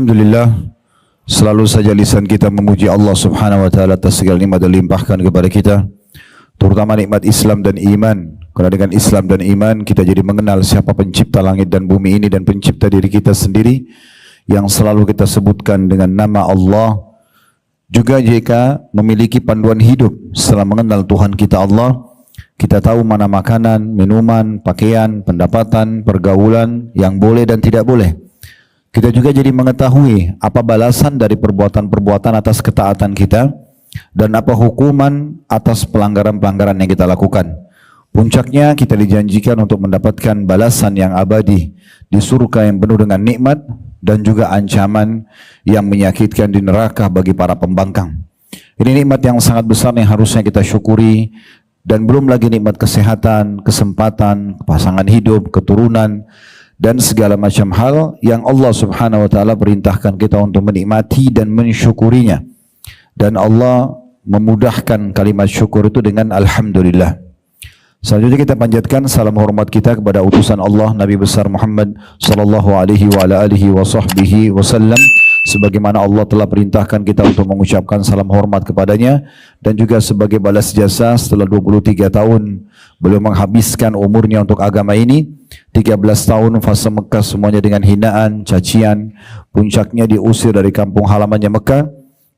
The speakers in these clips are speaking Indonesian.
Alhamdulillah, selalu saja lisan kita memuji Allah Subhanahu wa taala atas segala nikmat yang dilimpahkan kepada kita, terutama nikmat Islam dan iman. Karena dengan Islam dan iman kita jadi mengenal siapa pencipta langit dan bumi ini dan pencipta diri kita sendiri yang selalu kita sebutkan dengan nama Allah. Juga jika memiliki panduan hidup setelah mengenal Tuhan kita Allah, kita tahu mana makanan, minuman, pakaian, pendapatan, pergaulan yang boleh dan tidak boleh. Kita juga jadi mengetahui apa balasan dari perbuatan-perbuatan atas ketaatan kita dan apa hukuman atas pelanggaran-pelanggaran yang kita lakukan. Puncaknya kita dijanjikan untuk mendapatkan balasan yang abadi di surga yang penuh dengan nikmat dan juga ancaman yang menyakitkan di neraka bagi para pembangkang. Ini nikmat yang sangat besar yang harusnya kita syukuri, dan belum lagi nikmat kesehatan, kesempatan, pasangan hidup, keturunan, dan segala macam hal yang Allah Subhanahu wa taala perintahkan kita untuk menikmati dan mensyukurinya. Dan Allah memudahkan kalimat syukur itu dengan alhamdulillah. Selanjutnya kita panjatkan salam hormat kita kepada utusan Allah Nabi besar Muhammad sallallahu alaihi wa ala alihi wa sahbihi wasallam, sebagaimana Allah telah perintahkan kita untuk mengucapkan salam hormat kepadanya, dan juga sebagai balas jasa setelah 23 tahun beliau menghabiskan umurnya untuk agama ini. 13 tahun fase Mekah semuanya dengan hinaan, cacian, puncaknya diusir dari kampung halamannya Mekah,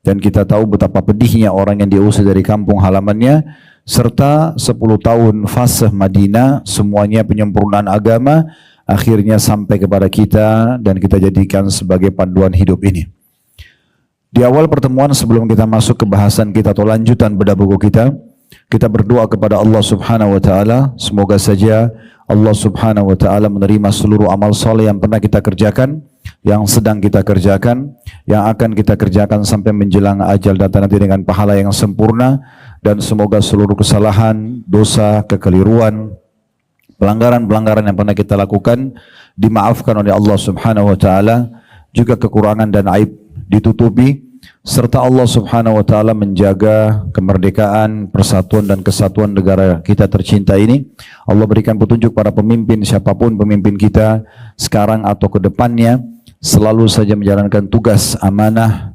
dan kita tahu betapa pedihnya orang yang diusir dari kampung halamannya, serta 10 tahun fase Madinah semuanya penyempurnaan agama, akhirnya sampai kepada kita dan kita jadikan sebagai panduan hidup ini. Di awal pertemuan sebelum kita masuk ke bahasan kita atau lanjutan bedah buku kita berdoa kepada Allah Subhanahu wa taala, semoga saja Allah Subhanahu wa taala menerima seluruh amal soleh yang pernah kita kerjakan, yang sedang kita kerjakan, yang akan kita kerjakan sampai menjelang ajal datang nanti dengan pahala yang sempurna, dan semoga seluruh kesalahan, dosa, kekeliruan, pelanggaran-pelanggaran yang pernah kita lakukan dimaafkan oleh Allah Subhanahu wa taala, juga kekurangan dan aib ditutupi, serta Allah Subhanahu wa taala menjaga kemerdekaan, persatuan dan kesatuan negara kita tercinta ini. Allah berikan petunjuk para pemimpin, siapapun pemimpin kita sekarang atau ke depannya, selalu saja menjalankan tugas amanah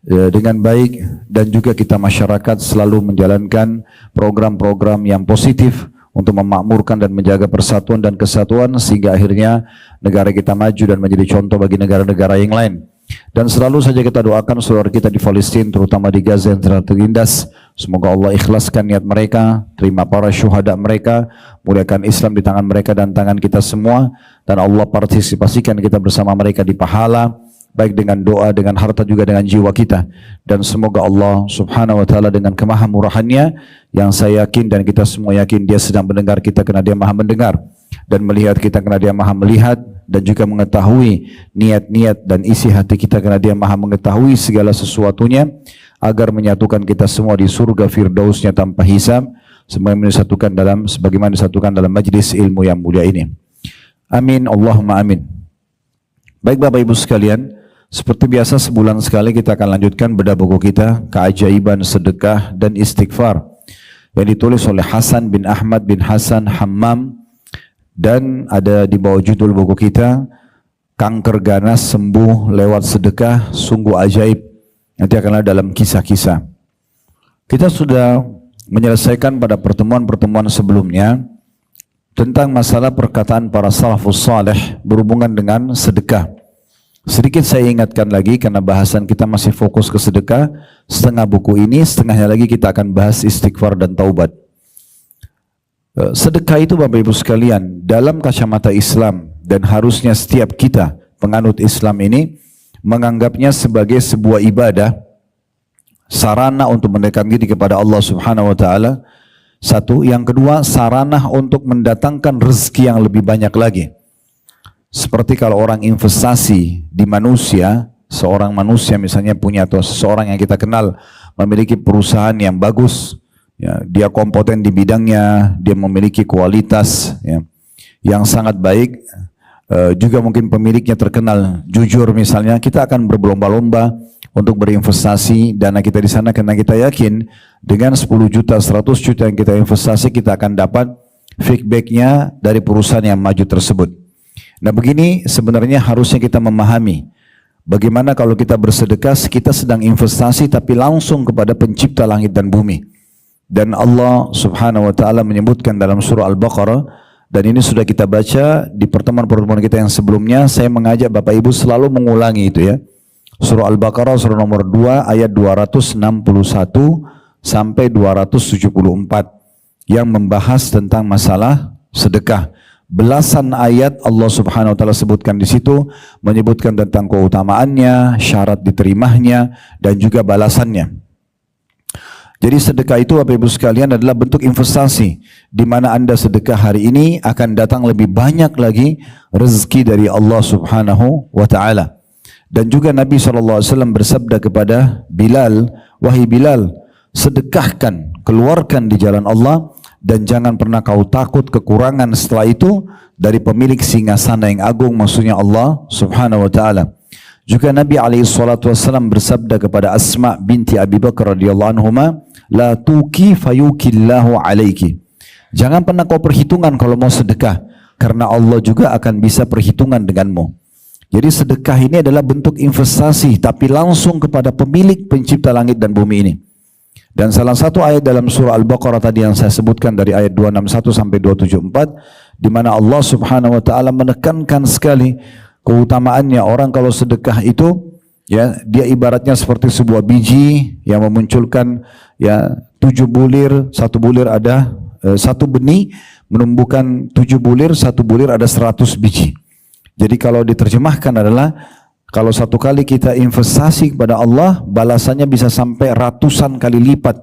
dengan baik, dan juga kita masyarakat selalu menjalankan program-program yang positif untuk memakmurkan dan menjaga persatuan dan kesatuan, sehingga akhirnya negara kita maju dan menjadi contoh bagi negara-negara yang lain. Dan selalu saja kita doakan saudara kita di Palestina, terutama di Gaza yang telah tertindas. Semoga Allah ikhlaskan niat mereka, terima para syuhada mereka, muliakan Islam di tangan mereka dan tangan kita semua, dan Allah partisipasikan kita bersama mereka di pahala, baik dengan doa, dengan harta, juga dengan jiwa kita. Dan semoga Allah Subhanahu wa taala dengan kemahamurahannya, yang saya yakin dan kita semua yakin Dia sedang mendengar kita karena Dia Maha mendengar, dan melihat kita karena Dia Maha melihat, dan juga mengetahui niat-niat dan isi hati kita karena Dia Maha mengetahui segala sesuatunya, agar menyatukan kita semua di surga firdausnya tanpa hisab, sebagaimana disatukan dalam majlis ilmu yang mulia ini. Amin, Allahumma amin. Baik Bapak Ibu sekalian, seperti biasa sebulan sekali kita akan lanjutkan bedah buku kita Keajaiban Sedekah dan Istighfar, yang ditulis oleh Hasan bin Ahmad bin Hasan Hammam, dan ada di bawah judul buku kita Kanker Ganas Sembuh Lewat Sedekah, Sungguh Ajaib. Nanti akan ada dalam kisah-kisah. Kita sudah menyelesaikan pada pertemuan-pertemuan sebelumnya tentang masalah perkataan para salafus saleh berhubungan dengan sedekah. Sedikit saya ingatkan lagi karena bahasan kita masih fokus ke sedekah. Setengah buku ini, setengahnya lagi kita akan bahas istighfar dan taubat. Sedekah itu Bapak Ibu sekalian, dalam kacamata Islam, dan harusnya setiap kita penganut Islam ini menganggapnya sebagai sebuah ibadah, sarana untuk mendekatkan diri kepada Allah Subhanahu wa taala. Satu, yang kedua, sarana untuk mendatangkan rezeki yang lebih banyak lagi. Seperti kalau orang investasi di manusia, seorang manusia misalnya punya, atau seseorang yang kita kenal memiliki perusahaan yang bagus, ya, dia kompeten di bidangnya, dia memiliki kualitas ya, yang sangat baik, juga mungkin pemiliknya terkenal jujur misalnya, kita akan berlomba-lomba untuk berinvestasi dana kita di sana karena kita yakin dengan 10 juta, 100 juta yang kita investasi, kita akan dapat feedbacknya dari perusahaan yang maju tersebut. Nah begini sebenarnya harusnya kita memahami Bagaimana kalau kita bersedekah, kita sedang investasi tapi langsung kepada pencipta langit dan bumi. Dan Allah subhanahu wa ta'ala menyebutkan dalam surah Al-Baqarah, dan ini sudah kita baca di pertemuan-pertemuan kita yang sebelumnya. Saya mengajak Bapak Ibu selalu mengulangi itu ya. Surah Al-Baqarah surah nomor 2 ayat 261 sampai 274 yang membahas tentang masalah sedekah. Belasan ayat Allah subhanahu wa ta'ala sebutkan di situ, menyebutkan tentang keutamaannya, syarat diterimanya, dan juga balasannya. Jadi sedekah itu Bapak Ibu sekalian adalah bentuk investasi, di mana Anda sedekah hari ini akan datang lebih banyak lagi rezeki dari Allah subhanahu wa ta'ala. Dan juga Nabi SAW bersabda kepada Bilal, wahai Bilal, sedekahkan, keluarkan di jalan Allah, dan jangan pernah kau takut kekurangan setelah itu dari pemilik singgasana yang agung, maksudnya Allah subhanahu wa ta'ala. Juga Nabi SAW bersabda kepada Asma binti Abi Bakar radhiyallahu anhuma, la tuki fayukillahu alaiki. Jangan pernah kau perhitungan kalau mau sedekah, karena Allah juga akan bisa perhitungan denganmu. Jadi sedekah ini adalah bentuk investasi, tapi langsung kepada pemilik pencipta langit dan bumi ini. Dan salah satu ayat dalam surah Al-Baqarah tadi yang saya sebutkan dari ayat 261 sampai 274, di mana Allah subhanahu wa ta'ala menekankan sekali keutamaannya orang kalau sedekah itu, ya, dia ibaratnya seperti sebuah biji yang memunculkan ya 7 bulir, satu bulir ada satu benih menumbuhkan 7 bulir, satu bulir ada 100 biji. Jadi kalau diterjemahkan adalah, kalau satu kali kita investasi kepada Allah, balasannya bisa sampai ratusan kali lipat.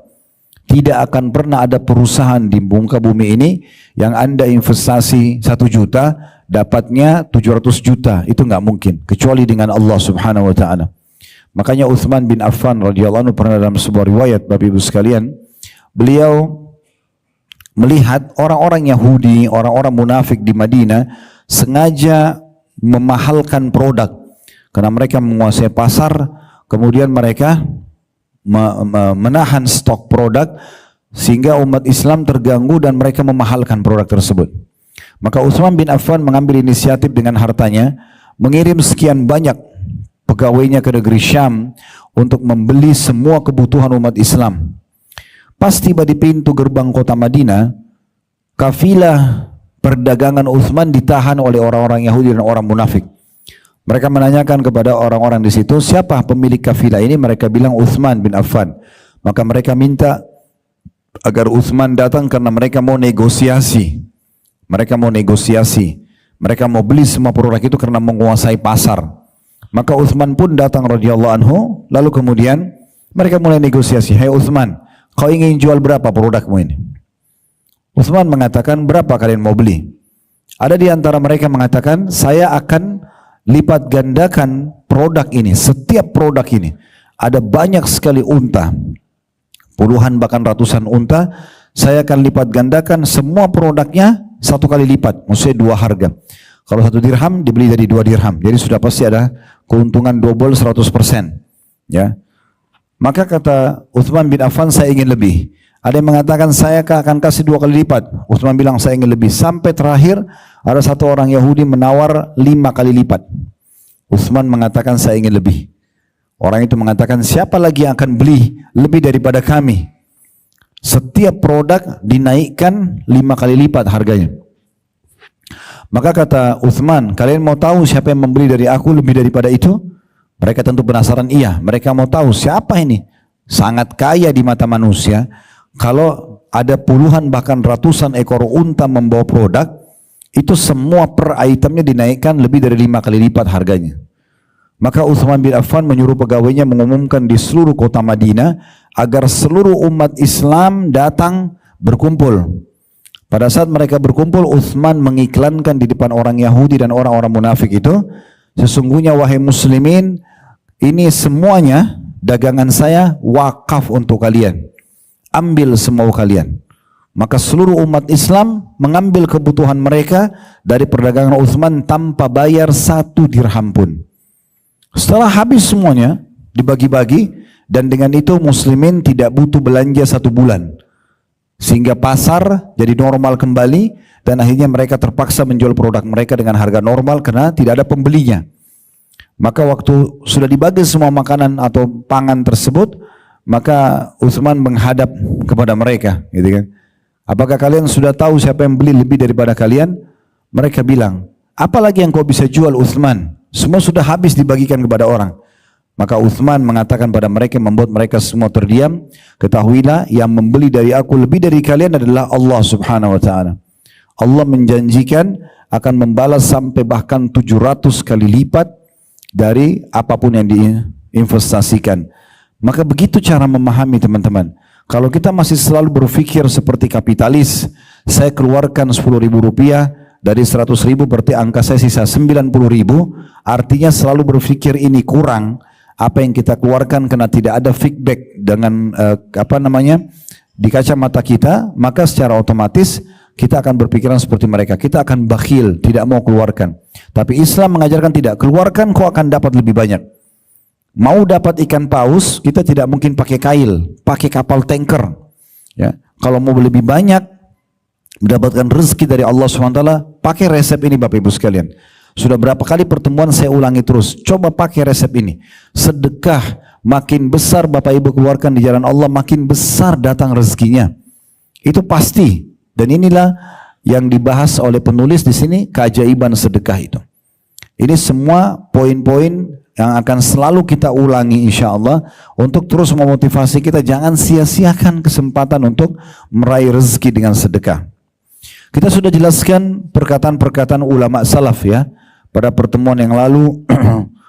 Tidak akan pernah ada perusahaan di muka bumi ini yang Anda investasi 1 juta, dapatnya 700 juta. Itu nggak mungkin, kecuali dengan Allah subhanahu wa ta'ala. Makanya Uthman bin Affan radhiyallahu anhu pernah dalam sebuah riwayat, Bapak Ibu sekalian, beliau melihat orang-orang Yahudi, orang-orang munafik di Madinah sengaja memahalkan produk. Karena mereka menguasai pasar, kemudian mereka menahan stok produk sehingga umat Islam terganggu dan mereka memahalkan produk tersebut. Maka Utsman bin Affan mengambil inisiatif dengan hartanya, mengirim sekian banyak pegawainya ke negeri Syam untuk membeli semua kebutuhan umat Islam. Pas tiba di pintu gerbang kota Madinah, kafilah perdagangan Utsman ditahan oleh orang-orang Yahudi dan orang munafik. Mereka menanyakan kepada orang-orang di situ, siapa pemilik kafilah ini? Mereka bilang Utsman bin Affan. Maka mereka minta agar Utsman datang karena mereka mau negosiasi. Mereka mau negosiasi. Mereka mau beli semua produk itu karena menguasai pasar. Maka Utsman pun datang radhiyallahu anhu. Lalu kemudian mereka mulai negosiasi. Hai Utsman, kau ingin jual berapa produkmu ini? Utsman mengatakan, berapa kalian mau beli? Ada di antara mereka mengatakan, saya akan lipat gandakan produk ini, setiap produk ini. Ada banyak sekali unta, puluhan bahkan ratusan unta, saya akan lipat gandakan semua produknya 1 kali lipat, maksudnya 2 harga. Kalau 1 dirham dibeli dari 2 dirham, jadi sudah pasti ada keuntungan double 100%. Ya. Maka kata Utsman bin Affan, saya ingin lebih. Ada yang mengatakan saya akan kasih 2 kali lipat. Utsman bilang saya ingin lebih. Sampai terakhir ada satu orang Yahudi menawar 5 kali lipat. Utsman mengatakan saya ingin lebih. Orang itu mengatakan siapa lagi yang akan beli lebih daripada kami? Setiap produk dinaikkan 5 kali lipat harganya. Maka kata Utsman, kalian mau tahu siapa yang membeli dari aku lebih daripada itu? Mereka tentu penasaran, iya. Mereka mau tahu siapa ini. Sangat kaya di mata manusia. Kalau ada puluhan bahkan ratusan ekor unta membawa produk, itu semua per itemnya dinaikkan lebih dari 5 kali lipat harganya. Maka Utsman bin Affan menyuruh pegawainya mengumumkan di seluruh kota Madinah agar seluruh umat Islam datang berkumpul. Pada saat mereka berkumpul, Utsman mengiklankan di depan orang Yahudi dan orang-orang munafik itu, sesungguhnya wahai muslimin, ini semuanya dagangan saya wakaf untuk kalian. Ambil semua kalian. Maka seluruh umat Islam mengambil kebutuhan mereka dari perdagangan Utsman tanpa bayar 1 dirham pun. Setelah habis semuanya dibagi-bagi, dan dengan itu muslimin tidak butuh belanja 1 bulan, sehingga pasar jadi normal kembali, dan akhirnya mereka terpaksa menjual produk mereka dengan harga normal karena tidak ada pembelinya. Maka waktu sudah dibagi semua makanan atau pangan tersebut, maka Utsman menghadap kepada mereka, gitu kan. Apakah kalian sudah tahu siapa yang beli lebih daripada kalian? Mereka bilang, apalagi yang kau bisa jual Utsman? Semua sudah habis dibagikan kepada orang. Maka Utsman mengatakan pada mereka, membuat mereka semua terdiam, ketahuilah yang membeli dari aku lebih dari kalian adalah Allah Subhanahu wa taala. Allah menjanjikan akan membalas sampai bahkan 700 kali lipat dari apapun yang diinvestasikan. Maka begitu cara memahami, teman-teman. Kalau kita masih selalu berpikir seperti kapitalis, saya keluarkan 10.000 rupiah, dari 100.000 berarti angka saya sisa 90.000, artinya selalu berpikir ini kurang, apa yang kita keluarkan karena tidak ada feedback dengan di kacamata kita, maka secara otomatis kita akan berpikiran seperti mereka, kita akan bakhil, tidak mau keluarkan. Tapi Islam mengajarkan tidak, keluarkan kau akan dapat lebih banyak. Mau dapat ikan paus, kita tidak mungkin pakai kail, pakai kapal tanker. Ya, kalau mau lebih banyak mendapatkan rezeki dari Allah SWT, pakai resep ini Bapak Ibu sekalian. Sudah berapa kali pertemuan saya ulangi terus, coba pakai resep ini. Sedekah, makin besar Bapak Ibu keluarkan di jalan Allah, makin besar datang rezekinya. Itu pasti. Dan inilah yang dibahas oleh penulis di sini, keajaiban sedekah itu. Ini semua poin-poin yang akan selalu kita ulangi insya Allah untuk terus memotivasi kita, jangan sia-siakan kesempatan untuk meraih rezeki dengan sedekah. Kita sudah jelaskan perkataan-perkataan ulama salaf ya pada pertemuan yang lalu,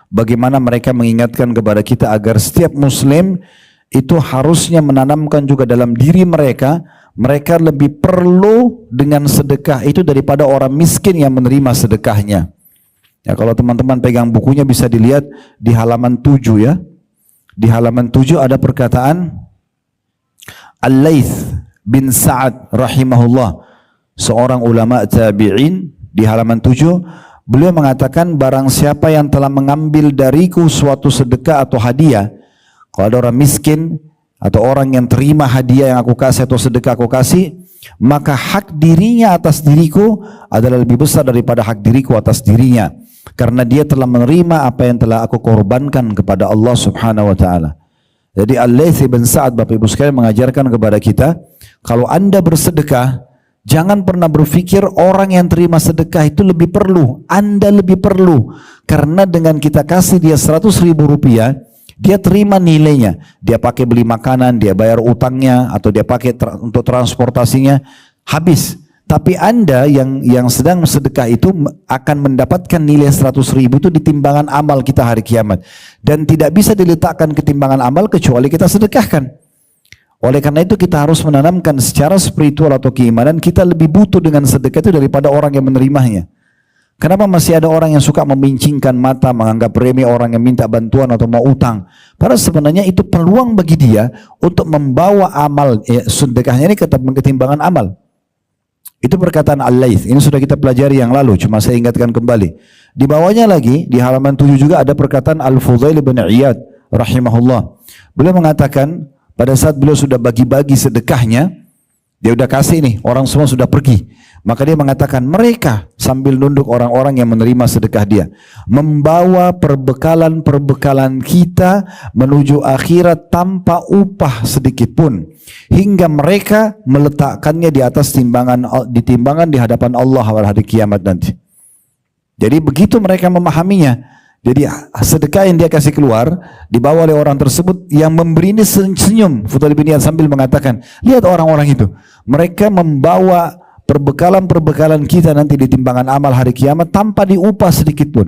bagaimana mereka mengingatkan kepada kita agar setiap muslim itu harusnya menanamkan juga dalam diri mereka, mereka lebih perlu dengan sedekah itu daripada orang miskin yang menerima sedekahnya. Ya, kalau teman-teman pegang bukunya bisa dilihat di halaman 7 ya. Di halaman 7 ada perkataan Al-Laits bin Sa'ad rahimahullah, seorang ulama tabi'in, di halaman 7 beliau mengatakan, barang siapa yang telah mengambil dariku suatu sedekah atau hadiah, kalau ada orang miskin atau orang yang terima hadiah yang aku kasih atau sedekah aku kasih, maka hak dirinya atas diriku adalah lebih besar daripada hak diriku atas dirinya, karena dia telah menerima apa yang telah aku korbankan kepada Allah Subhanahu wa taala. Jadi Al-Laits bin Sa'ad Bapak Ibu sekalian mengajarkan kepada kita, kalau Anda bersedekah, jangan pernah berpikir orang yang terima sedekah itu lebih perlu, Anda lebih perlu. Karena dengan kita kasih dia 100.000 rupiah, dia terima nilainya. Dia pakai beli makanan, dia bayar utangnya, atau dia pakai untuk transportasinya, habis. Tapi Anda yang sedang sedekah itu akan mendapatkan nilai 100.000 itu di timbangan amal kita hari kiamat. Dan tidak bisa diletakkan ke timbangan amal kecuali kita sedekahkan. Oleh karena itu kita harus menanamkan secara spiritual atau keimanan, kita lebih butuh dengan sedekah itu daripada orang yang menerimanya. Kenapa masih ada orang yang suka memincingkan mata, menganggap remeh orang yang minta bantuan atau mau utang? Padahal sebenarnya itu peluang bagi dia untuk membawa amal, sedekahnya ini ke timbangan amal. Itu perkataan Al-Laits. Ini sudah kita pelajari yang lalu, cuma saya ingatkan kembali. Di bawahnya lagi, di halaman 7 juga ada perkataan Al-Fudail bin Iyad rahimahullah. Beliau mengatakan, pada saat beliau sudah bagi-bagi sedekahnya, dia udah kasih nih, orang semua sudah pergi. Maka dia mengatakan, mereka sambil nunduk orang-orang yang menerima sedekah dia, membawa perbekalan-perbekalan kita menuju akhirat tanpa upah sedikit pun, hingga mereka meletakkannya di atas timbangan di hadapan Allah pada hari kiamat nanti. Jadi begitu mereka memahaminya. Jadi sedekah yang dia kasih keluar dibawa oleh orang tersebut, yang memberi ini senyum. Fudail bin Iyad sambil mengatakan, lihat orang-orang itu, mereka membawa perbekalan-perbekalan kita nanti di timbangan amal hari kiamat tanpa diupah sedikit pun.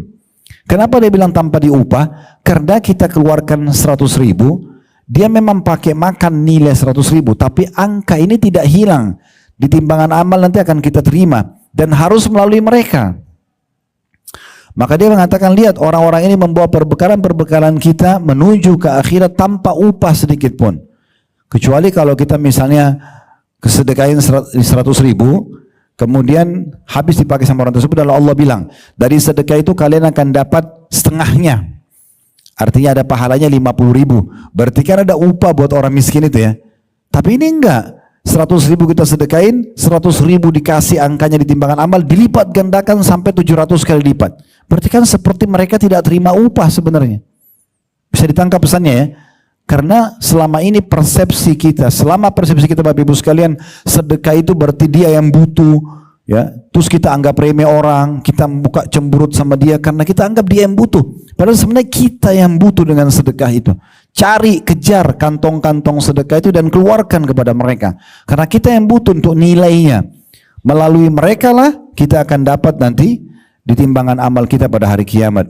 Kenapa dia bilang tanpa diupah? Karena kita keluarkan 100.000, dia memang pakai makan nilai 100.000, tapi angka ini tidak hilang di timbangan amal, nanti akan kita terima dan harus melalui mereka. Maka dia mengatakan, lihat orang-orang ini membawa perbekalan-perbekalan kita menuju ke akhirat tanpa upah sedikit pun. Kecuali kalau kita misalnya kesedekahin 100.000, kemudian habis dipakai sama orang tersebut, lalu Allah bilang, dari sedekah itu kalian akan dapat setengahnya. Artinya ada pahalanya 50.000. Berarti kan ada upah buat orang miskin itu ya. Tapi ini enggak. 100.000 kita sedekain, 100.000 dikasih angkanya di timbangan amal, dilipat gandakan sampai 700 kali lipat. Berarti kan seperti mereka tidak terima upah sebenarnya. Bisa ditangkap pesannya ya. Karena selama ini persepsi kita, Bapak Ibu sekalian, sedekah itu berarti dia yang butuh, ya. Terus kita anggap remeh orang, kita buka cemberut sama dia karena kita anggap dia yang butuh. Padahal sebenarnya kita yang butuh dengan sedekah itu. Cari, kejar kantong-kantong sedekah itu dan keluarkan kepada mereka. Karena kita yang butuh untuk nilainya. Melalui mereka lah kita akan dapat nanti di timbangan amal kita pada hari kiamat.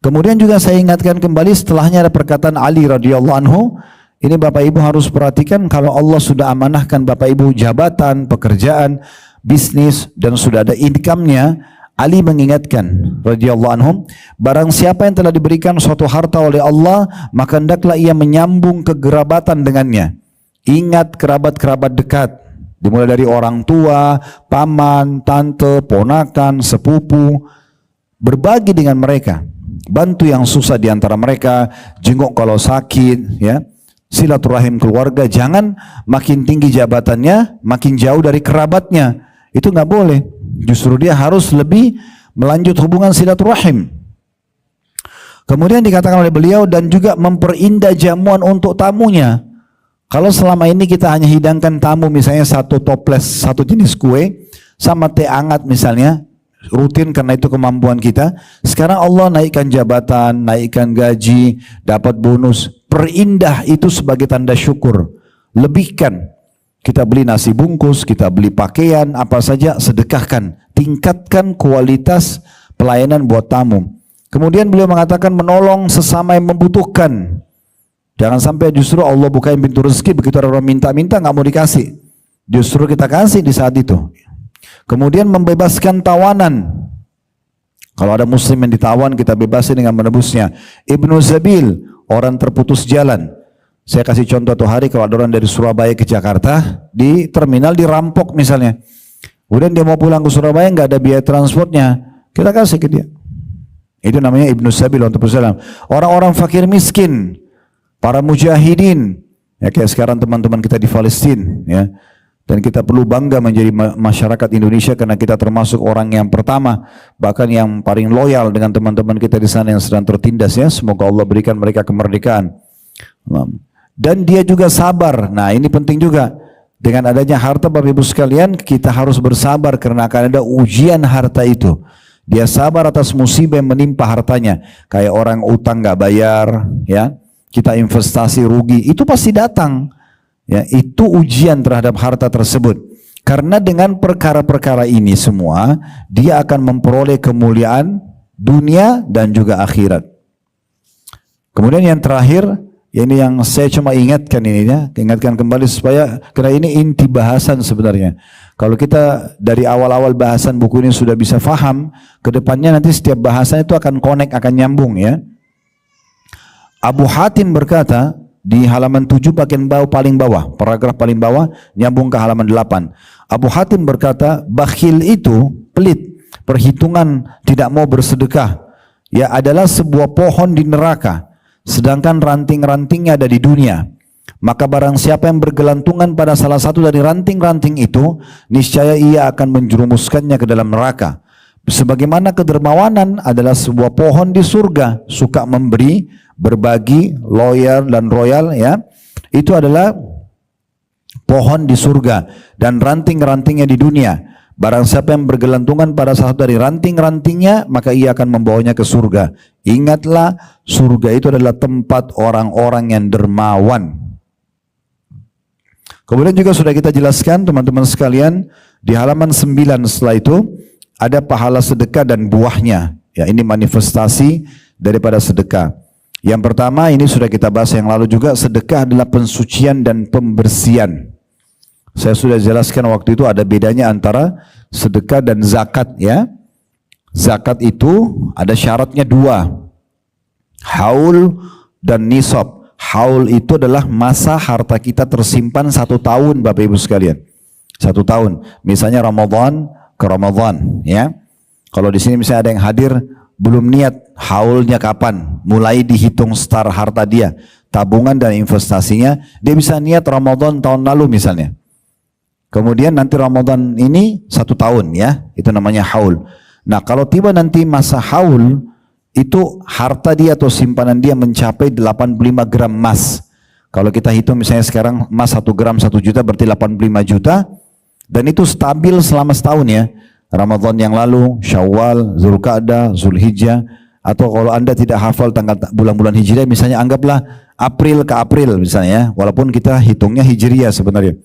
Kemudian juga saya ingatkan kembali setelahnya ada perkataan Ali radhiyallahu anhu. Ini Bapak Ibu harus perhatikan, kalau Allah sudah amanahkan Bapak Ibu jabatan, pekerjaan, bisnis dan sudah ada income-nya, Ali mengingatkan radhiyallahu anhum, barang siapa yang telah diberikan suatu harta oleh Allah, maka hendaklah ia menyambung kekerabatan dengannya. Ingat kerabat-kerabat dekat, dimulai dari orang tua, paman, tante, ponakan, sepupu, berbagi dengan mereka. Bantu yang susah di antara mereka, jenguk kalau sakit, ya. Silaturahim keluarga, jangan makin tinggi jabatannya, makin jauh dari kerabatnya. Itu nggak boleh. Justru dia harus lebih melanjut hubungan silaturahim. Kemudian dikatakan oleh beliau, dan juga memperindah jamuan untuk tamunya. Kalau selama ini kita hanya hidangkan tamu misalnya satu toples, satu jenis kue, sama teh hangat misalnya, rutin karena itu kemampuan kita. Sekarang Allah naikkan jabatan, naikkan gaji, dapat bonus. Perindah itu sebagai tanda syukur. Lebihkan. Kita beli nasi bungkus, kita beli pakaian, apa saja, sedekahkan. Tingkatkan kualitas pelayanan buat tamu. Kemudian beliau mengatakan menolong sesama yang membutuhkan. Jangan sampai justru Allah bukain pintu rezeki, begitu orang minta-minta nggak mau dikasih. Justru kita kasih di saat itu. Kemudian membebaskan tawanan. Kalau ada muslim yang ditawan, kita bebasin dengan menebusnya. Ibnu Zabil, orang terputus jalan. Saya kasih contoh tuh hari, kalau ada orang dari Surabaya ke Jakarta, di terminal dirampok misalnya. Kemudian dia mau pulang ke Surabaya, nggak ada biaya transportnya, kita kasih ke dia. Itu namanya Ibnu Zabil, orang terputus jalan. Orang-orang fakir miskin, para mujahidin, ya kayak sekarang teman-teman kita di Palestina, ya. Dan kita perlu bangga menjadi masyarakat Indonesia karena kita termasuk orang yang pertama, bahkan yang paling loyal dengan teman-teman kita di sana yang sedang tertindas, ya. Semoga Allah berikan mereka kemerdekaan. Dan dia juga sabar. Nah, ini penting juga. Dengan adanya harta, Bapak Ibu sekalian, kita harus bersabar karena akan ada ujian harta itu. Dia sabar atas musibah yang menimpa hartanya. Kayak orang utang nggak bayar, ya. Kita investasi rugi, itu pasti datang. Ya, itu ujian terhadap harta tersebut. Karena dengan perkara-perkara ini semua, dia akan memperoleh kemuliaan dunia dan juga akhirat. Kemudian yang terakhir, ini yang saya cuma ingatkan ini ya, ingatkan kembali supaya, karena ini inti bahasan sebenarnya. Kalau kita dari awal-awal bahasan buku ini sudah bisa faham, kedepannya nanti setiap bahasan itu akan connect, akan nyambung ya. Abu Hatim berkata, di halaman 7 bagian bawah paling bawah, paragraf paling bawah, nyambung ke halaman 8. Abu Hatim berkata, bakhil itu pelit, perhitungan tidak mau bersedekah, ya adalah sebuah pohon di neraka, sedangkan ranting-rantingnya ada di dunia. Maka barang siapa yang bergelantungan pada salah satu dari ranting-ranting itu, niscaya ia akan menjerumuskannya ke dalam neraka. Sebagaimana kedermawanan adalah sebuah pohon di surga, suka memberi, berbagi, loyal dan royal, ya. Itu adalah pohon di surga dan ranting-rantingnya di dunia. Barang siapa yang bergelantungan pada salah satu dari ranting-rantingnya, maka ia akan membawanya ke surga. Ingatlah, surga itu adalah tempat orang-orang yang dermawan. Kemudian juga sudah kita jelaskan teman-teman sekalian, di halaman 9 setelah itu ada pahala sedekah dan buahnya. Ya, ini manifestasi daripada sedekah. Yang pertama, ini sudah kita bahas yang lalu juga, sedekah adalah pensucian dan pembersihan. Saya sudah jelaskan waktu itu ada bedanya antara sedekah dan zakat, ya. Zakat itu ada syaratnya 2, haul dan nisab. Haul itu adalah masa harta kita tersimpan 1 tahun, Bapak Ibu sekalian. 1 tahun. Misalnya Ramadan ke Ramadan, ya. Kalau di sini misalnya ada yang hadir belum niat haulnya kapan, mulai dihitung start harta dia. tabungan dan investasinya, dia bisa niat Ramadan tahun lalu misalnya. Kemudian nanti Ramadan ini 1 tahun ya, itu namanya haul. Nah kalau tiba nanti masa haul, itu harta dia atau simpanan dia mencapai 85 gram emas. Kalau kita hitung misalnya sekarang emas 1 gram 1 juta berarti 85 juta. Dan itu stabil selama setahun ya. Ramadan yang lalu, Syawal, Zulqa'dah, Zulhijjah. Atau kalau anda tidak hafal tanggal bulan-bulan Hijriah, misalnya anggaplah April ke April misalnya ya. Walaupun kita hitungnya Hijriah sebenarnya.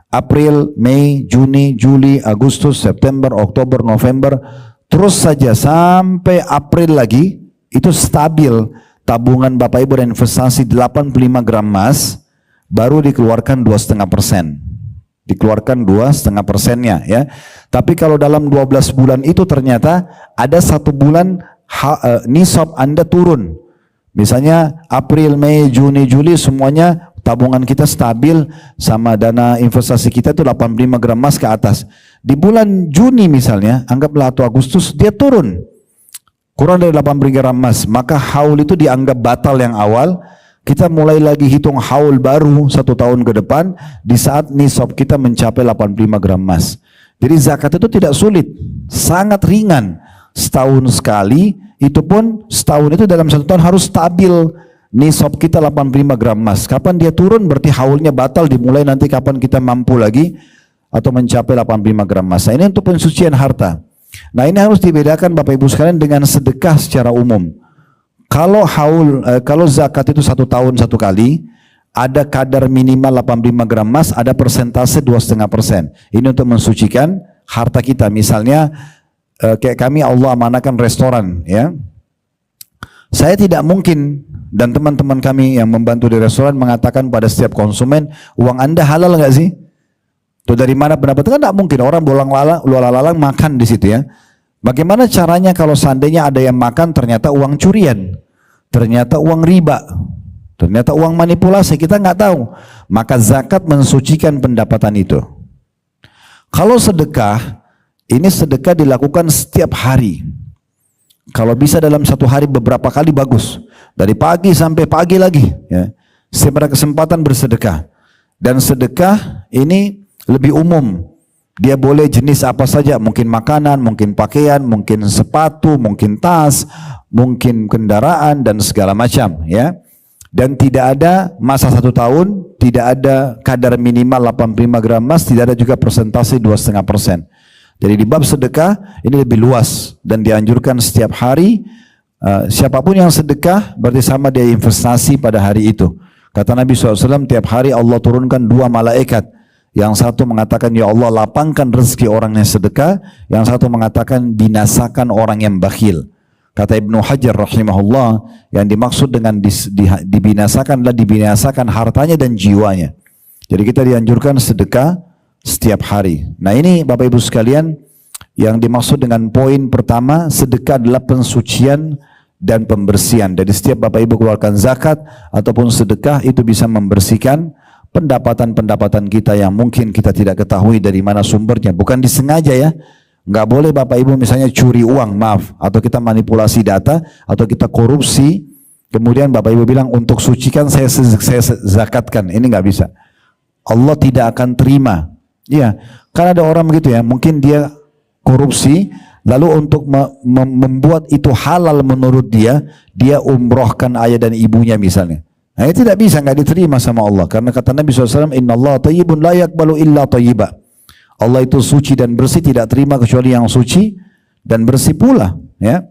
April, Mei, Juni, Juli, Agustus, September, Oktober, November, terus saja sampai April lagi, itu stabil tabungan Bapak Ibu dan investasi 85 gram emas, baru dikeluarkan 2,5%. Dikeluarkan 2,5%-nya ya. Tapi kalau dalam 12 bulan itu ternyata ada 1 bulan nisab Anda turun. Misalnya April, Mei, Juni, Juli semuanya tabungan kita stabil sama dana investasi kita itu 85 gram emas ke atas. Di bulan Juni misalnya, anggaplah atau Agustus, dia turun kurang dari 85 gram emas, maka haul itu dianggap batal yang awal. Kita mulai lagi hitung haul baru 1 tahun ke depan di saat nisab kita mencapai 85 gram emas. Jadi zakat itu tidak sulit, sangat ringan. Setahun sekali, itu pun setahun itu dalam 1 tahun harus stabil nisab kita 85 gram emas. Kapan dia turun berarti haulnya batal, dimulai nanti kapan kita mampu lagi atau mencapai 85 gram emas. Nah, ini untuk pensucian harta. Nah ini harus dibedakan Bapak Ibu sekalian dengan sedekah secara umum. Kalau zakat itu 1 tahun 1 kali, ada kadar minimal 85 gram emas, ada persentase 2,5%. Ini untuk mensucikan harta kita. Misalnya kayak kami Allah amanahkan restoran ya. Saya tidak mungkin dan teman-teman kami yang membantu di restoran mengatakan pada setiap konsumen, uang Anda halal nggak sih? Tuh dari mana pendapatan? Kan tidak mungkin, orang bolang-lalang makan di situ ya. Bagaimana caranya kalau seandainya ada yang makan ternyata uang curian, ternyata uang riba, ternyata uang manipulasi, kita nggak tahu. Maka zakat mensucikan pendapatan itu. Kalau sedekah, ini sedekah dilakukan setiap hari. Kalau bisa dalam 1 hari beberapa kali bagus. Dari pagi sampai pagi lagi. Ya. Setiap ada kesempatan bersedekah. Dan sedekah ini lebih umum. Dia boleh jenis apa saja. Mungkin makanan, mungkin pakaian, mungkin sepatu, mungkin tas, mungkin kendaraan dan segala macam. Ya. Dan tidak ada masa 1 tahun, tidak ada kadar minimal 85 gram emas, tidak ada juga persentase 2,5%. Jadi di bab sedekah ini lebih luas dan dianjurkan setiap hari. Siapapun yang sedekah berarti sama dia investasi pada hari itu. Kata Nabi SAW, tiap hari Allah turunkan 2 malaikat. Yang satu mengatakan, ya Allah lapangkan rezeki orang yang sedekah. Yang satu mengatakan, binasakan orang yang bakhil. Kata Ibnu Hajar rahimahullah, yang dimaksud dengan dibinasakan adalah dibinasakan hartanya dan jiwanya. Jadi kita dianjurkan sedekah setiap hari. Nah ini Bapak Ibu sekalian, yang dimaksud dengan poin pertama, sedekah adalah pensucian dan pembersihan. Jadi setiap Bapak Ibu keluarkan zakat ataupun sedekah, itu bisa membersihkan pendapatan-pendapatan kita yang mungkin kita tidak ketahui dari mana sumbernya. Bukan disengaja ya. Nggak boleh Bapak Ibu misalnya curi uang, maaf, atau kita manipulasi data, atau kita korupsi, kemudian Bapak Ibu bilang untuk sucikan saya zakatkan. Ini nggak bisa. Allah tidak akan terima. Iya, karena ada orang begitu ya, mungkin dia korupsi, lalu untuk membuat itu halal menurut dia, dia umrohkan ayah dan ibunya misalnya. Nah itu tidak bisa, nggak diterima sama Allah. Karena kata Nabi SAW, Inna Allah tayyibun la yakbalu illa tayyiba. Allah itu suci dan bersih, tidak terima kecuali yang suci dan bersih pula. Ya,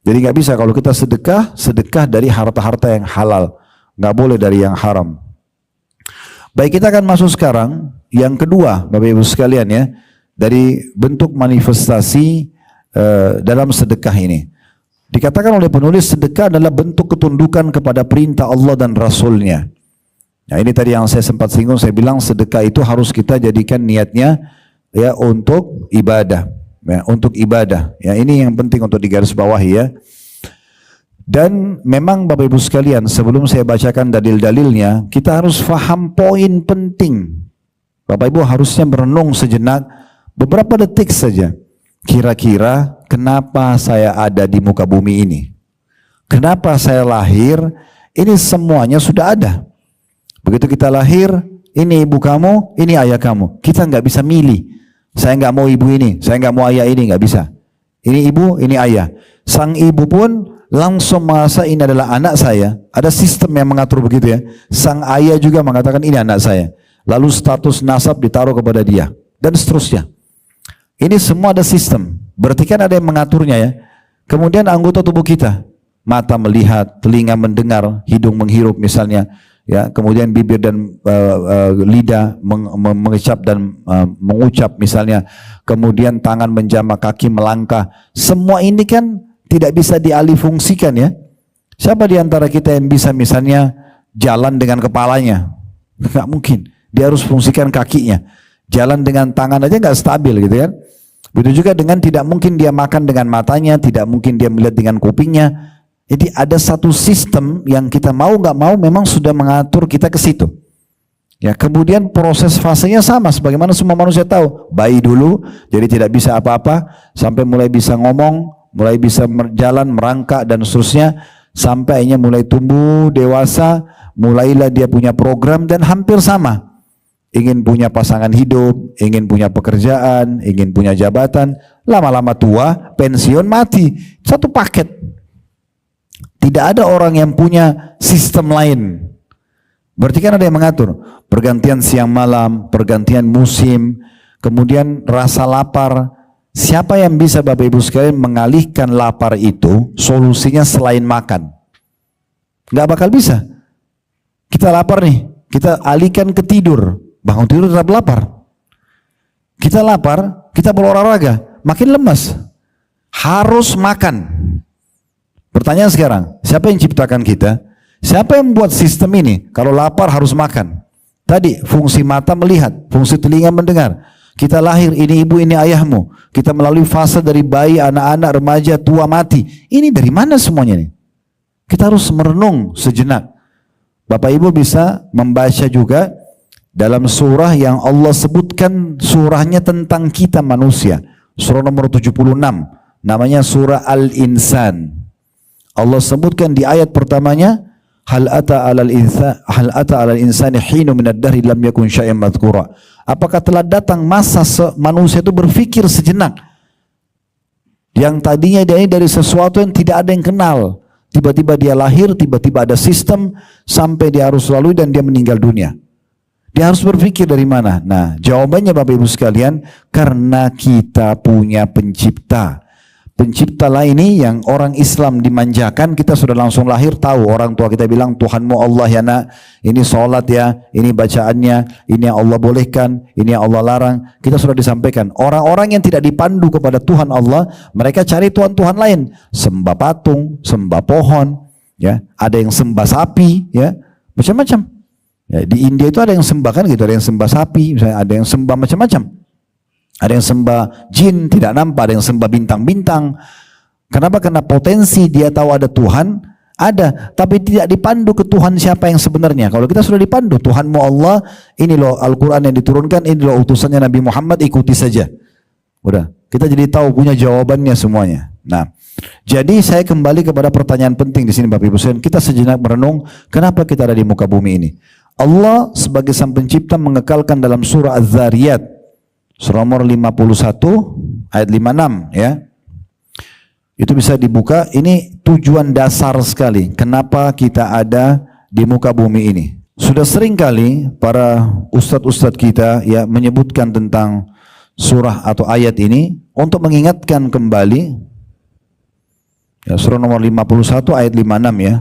jadi nggak bisa kalau kita sedekah dari harta-harta yang halal, nggak boleh dari yang haram. Baik, kita akan masuk sekarang yang kedua Bapak Ibu sekalian ya, dari bentuk manifestasi dalam sedekah ini. Dikatakan oleh penulis, sedekah adalah bentuk ketundukan kepada perintah Allah dan Rasulnya. Nah ini tadi yang saya sempat singgung, saya bilang sedekah itu harus kita jadikan niatnya ya untuk ibadah, ya, untuk ibadah. Ya ini yang penting untuk digarisbawahi ya. Dan memang Bapak Ibu sekalian, sebelum saya bacakan dalil-dalilnya, kita harus faham poin penting. Bapak Ibu harusnya merenung sejenak, beberapa detik saja. Kira-kira kenapa saya ada di muka bumi ini? Kenapa saya lahir? Ini semuanya sudah ada. Begitu kita lahir, ini ibu kamu, ini ayah kamu. Kita nggak bisa milih. Saya nggak mau ibu ini, saya nggak mau ayah ini, nggak bisa. Ini ibu, ini ayah. Sang ibu pun langsung merasa ini adalah anak saya. Ada sistem yang mengatur begitu ya. Sang ayah juga mengatakan ini anak saya. Lalu status nasab ditaruh kepada dia. Dan seterusnya. Ini semua ada sistem. Berarti kan ada yang mengaturnya ya. Kemudian anggota tubuh kita. Mata melihat, telinga mendengar, hidung menghirup misalnya. Ya, kemudian bibir dan lidah mengecap dan mengucap misalnya. Kemudian tangan menjamah, kaki melangkah. Semua ini kan tidak bisa dialih fungsikan ya. Siapa di antara kita yang bisa misalnya jalan dengan kepalanya? Nggak mungkin. Dia harus fungsikan kakinya. Jalan dengan tangan aja nggak stabil gitu kan. Begitu juga dengan tidak mungkin dia makan dengan matanya, tidak mungkin dia melihat dengan kupingnya. Jadi ada satu sistem yang kita mau nggak mau memang sudah mengatur kita ke situ. Ya, kemudian proses fasenya sama sebagaimana semua manusia tahu. Bayi dulu jadi tidak bisa apa-apa sampai mulai bisa ngomong, mulai bisa berjalan, merangkak dan seterusnya sampai akhirnya mulai tumbuh dewasa, mulailah dia punya program dan hampir sama. Ingin punya pasangan hidup, ingin punya pekerjaan, ingin punya jabatan, lama-lama tua, pensiun, mati. Satu paket. Tidak ada orang yang punya sistem lain. Berarti kan ada yang mengatur. Pergantian siang malam, pergantian musim, kemudian rasa lapar. Siapa yang bisa Bapak Ibu sekalian mengalihkan lapar itu, solusinya selain makan? Nggak bakal bisa. Kita lapar nih, kita alihkan ke tidur. Bangun tidur tetap lapar. Kita lapar, kita berolahraga, makin lemas. Harus makan. Pertanyaan sekarang, siapa yang ciptakan kita? Siapa yang membuat sistem ini? Kalau lapar harus makan. Tadi fungsi mata melihat, fungsi telinga mendengar. Kita lahir, ini ibu, ini ayahmu. Kita melalui fase dari bayi, anak-anak, remaja, tua, mati. Ini dari mana semuanya nih? Kita harus merenung sejenak. Bapak Ibu bisa membaca juga dalam surah yang Allah sebutkan surahnya tentang kita manusia. Surah nomor 76. Namanya surah Al-Insan. Allah sebutkan di ayat pertamanya, hal ata 'alal insani hinu minad dahri lam yakun syai'an madhkura. Apakah telah datang masa manusia itu berpikir sejenak yang tadinya dia dari sesuatu yang tidak ada yang kenal, tiba-tiba dia lahir, tiba-tiba ada sistem sampai dia harus lalui dan dia meninggal dunia. Dia harus berpikir dari mana? Nah, jawabannya Bapak Ibu sekalian, karena kita punya pencipta. Pencipta lah ini yang orang Islam dimanjakan, kita sudah langsung lahir tahu, orang tua kita bilang Tuhanmu Allah ya nak, ini sholat ya, ini bacaannya, ini yang Allah bolehkan, ini yang Allah larang. Kita sudah disampaikan. Orang-orang yang tidak dipandu kepada Tuhan Allah, mereka cari Tuhan-Tuhan lain, sembah patung, sembah pohon, ya, ada yang sembah sapi, ya, macam-macam. Ya, di India itu ada yang sembah kan gitu, ada yang sembah sapi, misalnya ada yang sembah macam-macam. Ada yang sembah jin tidak nampak, ada yang sembah bintang-bintang. Kenapa? Karena potensi dia tahu ada Tuhan, ada, tapi tidak dipandu ke Tuhan siapa yang sebenarnya. Kalau kita sudah dipandu, Tuhanmu Allah, ini loh Al-Quran yang diturunkan, ini loh utusannya Nabi Muhammad, ikuti saja. Udah, kita jadi tahu, punya jawabannya semuanya. Nah, jadi saya kembali kepada pertanyaan penting di sini Bapak Ibu sekalian. Kita sejenak merenung, kenapa kita ada di muka bumi ini? Allah sebagai sang pencipta mengekalkan dalam surah Az-Zariyat, surah nomor 51 ayat 56 ya. Itu bisa dibuka, ini tujuan dasar sekali kenapa kita ada di muka bumi ini. Sudah sering kali para ustadz-ustadz kita ya menyebutkan tentang surah atau ayat ini untuk mengingatkan kembali ya, surah nomor 51 ayat 56 ya.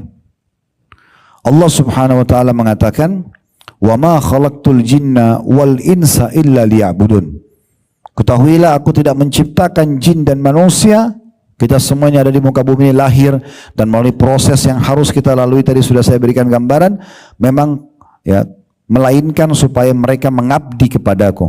Allah Subhanahu wa taala mengatakan, "Wa ma khalaqtul jinna wal insa illa liya'budun." Ketahuilah aku tidak menciptakan jin dan manusia. Kita semuanya ada di muka bumi ini lahir dan melalui proses yang harus kita lalui tadi sudah saya berikan gambaran, memang ya melainkan supaya mereka mengabdi kepadaku.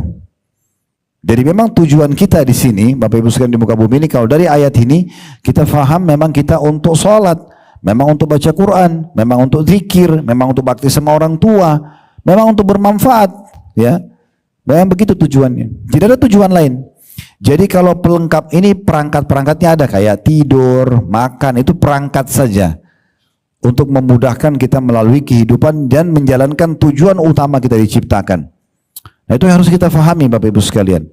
Jadi memang tujuan kita di sini Bapak Ibu sekalian di muka bumi ini, kalau dari ayat ini kita faham memang kita untuk sholat, memang untuk baca Quran, memang untuk zikir, memang untuk bakti sama orang tua, memang untuk bermanfaat ya. Memang begitu tujuannya. Tidak ada tujuan lain. Jadi kalau pelengkap ini perangkat-perangkatnya ada kayak tidur, makan, itu perangkat saja. untuk memudahkan kita melalui kehidupan dan menjalankan tujuan utama kita diciptakan. Nah, itu yang harus kita fahami Bapak Ibu sekalian.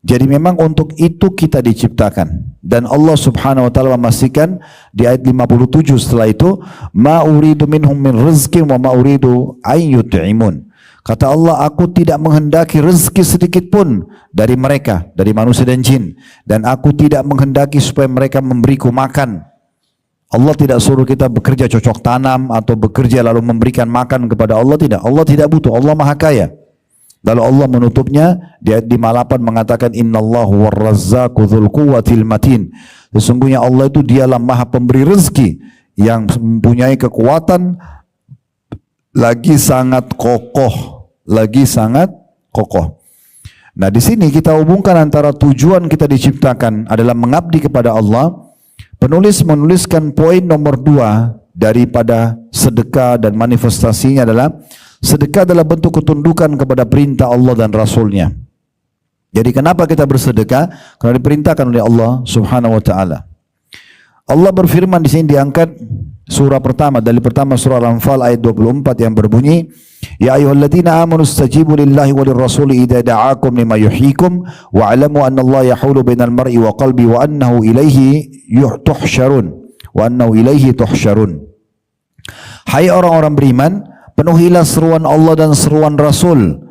Jadi memang untuk itu kita diciptakan. Dan Allah Subhanahu wa taala memastikan di ayat 57 setelah itu, ma uridu minhum min rizqin wa ma uridu ay yut'imun. Kata Allah, aku tidak menghendaki rezeki sedikit pun dari mereka, dari manusia dan jin, dan aku tidak menghendaki supaya mereka memberiku makan. Allah tidak suruh kita bekerja cocok tanam atau bekerja lalu memberikan makan kepada Allah, tidak. Allah tidak butuh, Allah Maha Kaya. Lalu Allah menutupnya di ayat 58 mengatakan innallahu warrazzaqu dzul quwwatil matin. Sesungguhnya Allah itu dialah Maha Pemberi rezeki yang mempunyai kekuatan lagi sangat kokoh, Nah, di sini kita hubungkan antara tujuan kita diciptakan adalah mengabdi kepada Allah. Penulis menuliskan poin nomor 2 daripada sedekah dan manifestasinya adalah sedekah adalah bentuk ketundukan kepada perintah Allah dan Rasulnya. Jadi kenapa kita bersedekah? Karena diperintahkan oleh Allah Subhanahu wa taala. Allah berfirman di sini diangkat surah pertama, dari pertama surah Al-Anfal ayat 24 yang berbunyi, ya ayyuhalladzina amanu istajibu lillahi walir rasuli idza da'akum lima yuhyikum wa'lamu anna Allah yahulu bainal mar'i wa qalbi wa annahu ilaihi tuhsyarun. Hai orang-orang beriman, penuhilah seruan Allah dan seruan Rasul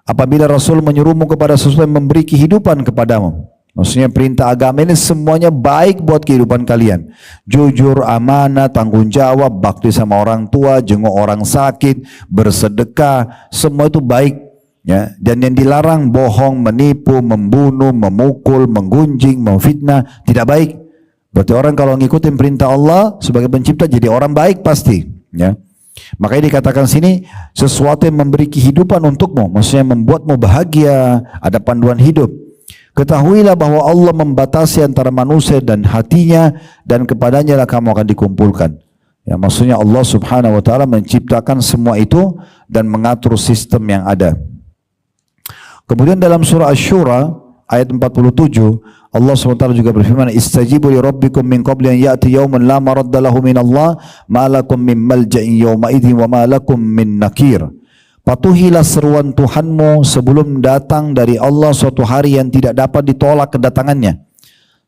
apabila Rasul menyuruhmu kepada sesuatu yang memberi kehidupan kepadamu. Maksudnya perintah agama ini semuanya baik buat kehidupan kalian. Jujur, amanah, tanggung jawab, bakti sama orang tua, jenguk orang sakit, bersedekah, semua itu baik. Ya. Dan yang dilarang bohong, menipu, membunuh, memukul, menggunjing, memfitnah, tidak baik. Berarti orang kalau ngikutin perintah Allah sebagai pencipta jadi orang baik pasti. Ya. Makanya dikatakan sini sesuatu yang memberi kehidupan untukmu, maksudnya membuatmu bahagia, ada panduan hidup. Ketahuilah bahwa Allah membatasi antara manusia dan hatinya dan kepadanya lah kamu akan dikumpulkan. Ya, maksudnya Allah Subhanahu wa taala menciptakan semua itu dan mengatur sistem yang ada. Kemudian dalam surah Asy-Syura ayat 47 Allah SWT juga berfirman, istajibu li rabbikum min qabli an ya'ti yawman la maradda lahu min Allah ma lakum min malja'in yawma idzin wa ma lakum min nakir. Patuhilah seruan Tuhanmu sebelum datang dari Allah suatu hari yang tidak dapat ditolak kedatangannya.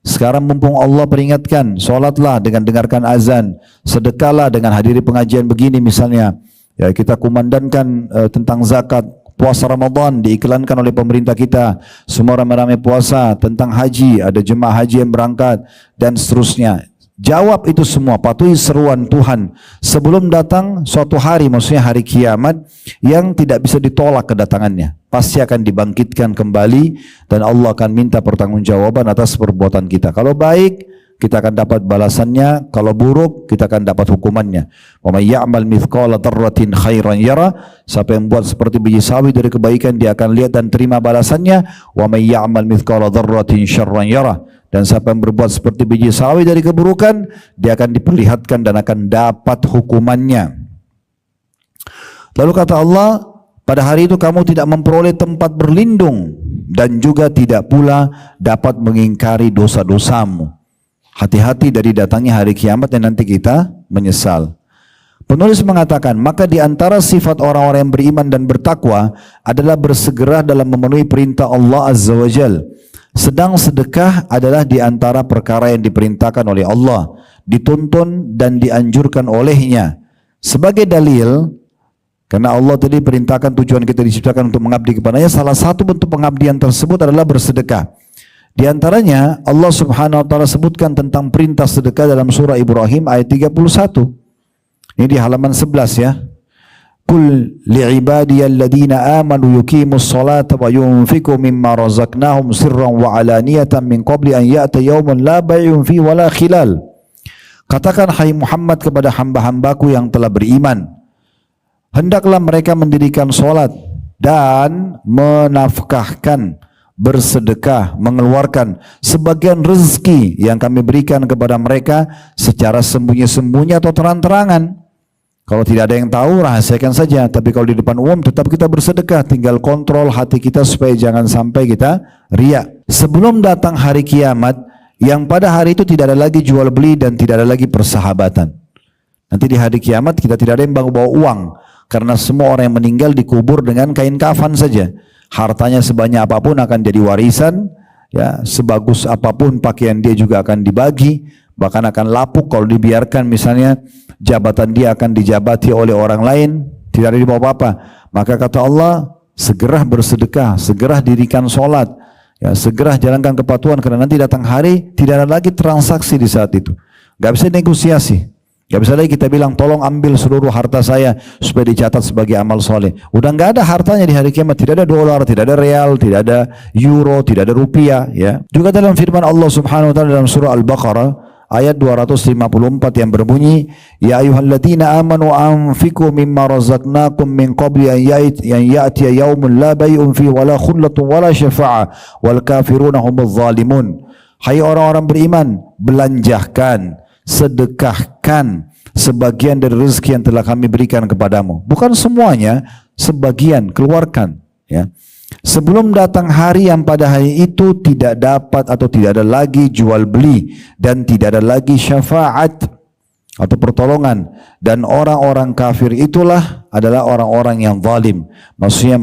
Sekarang mumpung Allah peringatkan, solatlah dengan dengarkan azan, sedekahlah dengan hadiri pengajian begini misalnya. Ya, kita kumandangkan tentang zakat, puasa Ramadan diiklankan oleh pemerintah kita, semua ramai-ramai puasa, tentang haji, ada jemaah haji yang berangkat dan seterusnya. Jawab itu semua, patuhi seruan Tuhan sebelum datang suatu hari, maksudnya hari kiamat yang tidak bisa ditolak kedatangannya. Pasti akan dibangkitkan kembali dan Allah akan minta pertanggungjawaban atas perbuatan kita. Kalau baik, kita akan dapat balasannya. Kalau buruk, kita akan dapat hukumannya. Wa may ya'mal mithqala dzarratin khairan yara. Siapa yang buat seperti biji sawi dari kebaikan, dia akan lihat dan terima balasannya. Wa may ya'mal mithqala dzarratin syarran yara. Dan siapa yang berbuat seperti biji sawi dari keburukan, dia akan diperlihatkan dan akan dapat hukumannya. Lalu kata Allah, pada hari itu kamu tidak memperoleh tempat berlindung dan juga tidak pula dapat mengingkari dosa-dosamu. Hati-hati dari datangnya hari kiamat yang nanti kita menyesal. Penulis mengatakan, maka di antara sifat orang-orang yang beriman dan bertakwa adalah bersegera dalam memenuhi perintah Allah Azza wa Jalla. Sedang sedekah adalah di antara perkara yang diperintahkan oleh Allah, dituntun dan dianjurkan olehnya. Sebagai dalil, karena Allah tadi perintahkan tujuan kita diciptakan untuk mengabdi kepadanya, salah satu bentuk pengabdian tersebut adalah bersedekah. Di antaranya Allah Subhanahu wa taala sebutkan tentang perintah sedekah dalam surah Ibrahim ayat 31. Ini di halaman 11 ya. Qul li'ibadiyalladzina amanu yuqimus salata wa yunfiqu mimma razaqnahum sirran wa alaniyatan min qabli an ya'ta yawmun la bay'un fi wala khilal. Katakan hai Muhammad kepada hamba-hambaku yang telah beriman, hendaklah mereka mendirikan salat dan menafkahkan, bersedekah, mengeluarkan sebagian rezeki yang kami berikan kepada mereka secara sembunyi-sembunyi atau terang-terangan. Kalau tidak ada yang tahu, rahasiakan saja. Tapi kalau di depan umum, tetap kita bersedekah. Tinggal kontrol hati kita supaya jangan sampai kita riya. Sebelum datang hari kiamat, yang pada hari itu tidak ada lagi jual beli dan tidak ada lagi persahabatan. Nanti di hari kiamat kita tidak ada yang bawa uang, karena semua orang yang meninggal dikubur dengan kain kafan saja. Hartanya sebanyak apapun akan jadi warisan, ya, sebagus apapun pakaian dia juga akan dibagi, bahkan akan lapuk kalau dibiarkan. Misalnya jabatan dia akan dijabati oleh orang lain, tidak ada dibawa apa-apa. Maka kata Allah, segera bersedekah, segera dirikan sholat, ya, segera jalankan kepatuhan, karena nanti datang hari tidak ada lagi transaksi di saat itu. Gak bisa negosiasi. Gak bisa lagi kita bilang tolong ambil seluruh harta saya supaya dicatat sebagai amal soleh. Udah gak ada hartanya di hari kiamat. Tidak ada dolar, tidak ada real, tidak ada euro, tidak ada rupiah. Ya. Juga dalam firman Allah Subhanahu Wa Taala dalam surah Al-Baqarah ayat 254 yang berbunyi, Ya ayyuhalladzina amanu anfiqu mimma razaqnakum min qabli an ya'tiya yaumun la bay'un fi wala khullatun wala syafa'ah wal kafiruna humuz zalimun. Hai orang-orang beriman, belanjahkan, sedekahkan sebagian dari rezeki yang telah kami berikan kepadamu. Bukan semuanya, sebagian, keluarkan. Ya. Sebelum datang hari yang pada hari itu tidak dapat atau tidak ada lagi jual beli dan tidak ada lagi syafaat atau pertolongan, dan orang-orang kafir itulah adalah orang-orang yang zalim, maksudnya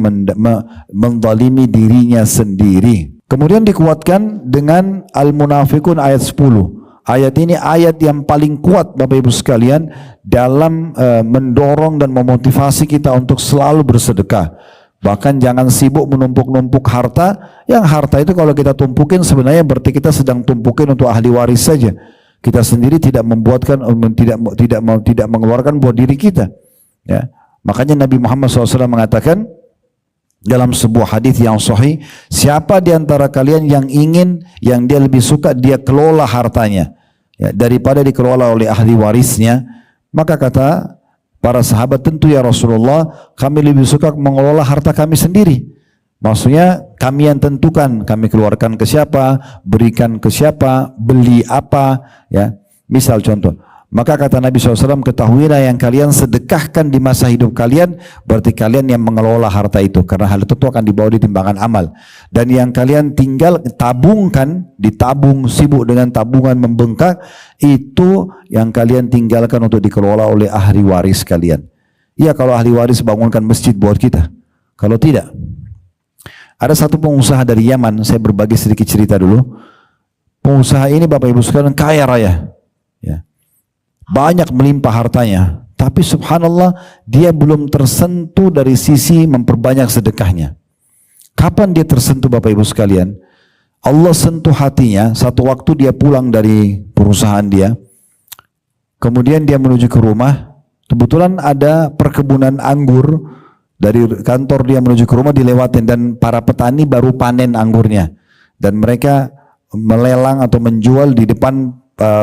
menzalimi dirinya sendiri. Kemudian dikuatkan dengan Al-Munafiqun ayat 10. Ayat ini ayat yang paling kuat Bapak Ibu sekalian dalam mendorong dan memotivasi kita untuk selalu bersedekah. Bahkan jangan sibuk menumpuk-numpuk harta. Yang harta itu kalau kita tumpukin sebenarnya berarti kita sedang tumpukin untuk ahli waris saja. Kita sendiri tidak membuatkan, tidak mengeluarkan buat diri kita. Ya. Makanya Nabi Muhammad SAW mengatakan dalam sebuah hadis yang sahih, siapa di antara kalian yang ingin, yang dia lebih suka dia kelola hartanya, ya, daripada dikelola oleh ahli warisnya, maka kata para sahabat, tentu ya Rasulullah, kami lebih suka mengelola harta kami sendiri. Maksudnya kami yang tentukan, kami keluarkan ke siapa, berikan ke siapa, beli apa, ya. Misal contoh, maka kata Nabi SAW, ketahuilah yang kalian sedekahkan di masa hidup kalian, berarti kalian yang mengelola harta itu, karena hal itu akan dibawa di timbangan amal. Dan yang kalian tinggal tabungkan, ditabung, sibuk dengan tabungan membengkak, itu yang kalian tinggalkan untuk dikelola oleh ahli waris kalian. Iya, kalau ahli waris bangunkan masjid buat kita. Kalau tidak, ada satu pengusaha dari Yaman, saya berbagi sedikit cerita dulu. Pengusaha ini Bapak Ibu sekalian kaya raya, ya, banyak melimpah hartanya, tapi subhanallah dia belum tersentuh dari sisi memperbanyak sedekahnya. Kapan dia tersentuh Bapak Ibu sekalian? Allah sentuh hatinya satu waktu dia pulang dari perusahaan dia, kemudian dia menuju ke rumah, kebetulan ada perkebunan anggur, dari kantor dia menuju ke rumah dilewatin, dan para petani baru panen anggurnya, dan mereka melelang atau menjual di depan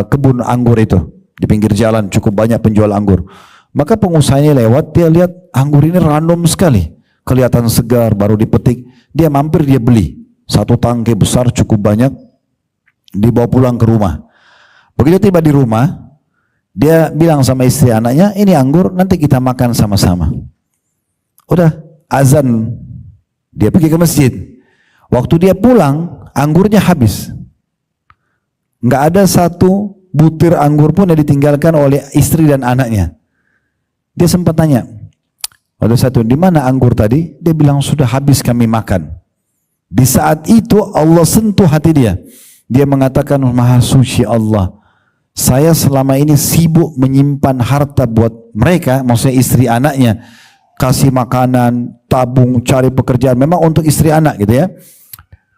kebun anggur itu. Di pinggir jalan cukup banyak penjual anggur. Maka pengusahanya lewat, dia lihat anggur ini random sekali, kelihatan segar, baru dipetik. Dia mampir, dia beli satu tangkai besar cukup banyak, dibawa pulang ke rumah. Begitu tiba di rumah, dia bilang sama istri anaknya, ini anggur nanti kita makan sama-sama. Udah azan, dia pergi ke masjid. Waktu dia pulang, anggurnya habis. Nggak ada satu butir anggur pun yang ditinggalkan oleh istri dan anaknya. Dia sempat tanya, ada satu, di mana anggur tadi? Dia bilang sudah habis kami makan. Di saat itu Allah sentuh hati dia. Dia mengatakan, Maha Suci Allah, saya selama ini sibuk menyimpan harta buat mereka, maksudnya istri anaknya, kasih makanan, tabung, cari pekerjaan, memang untuk istri anak gitu ya.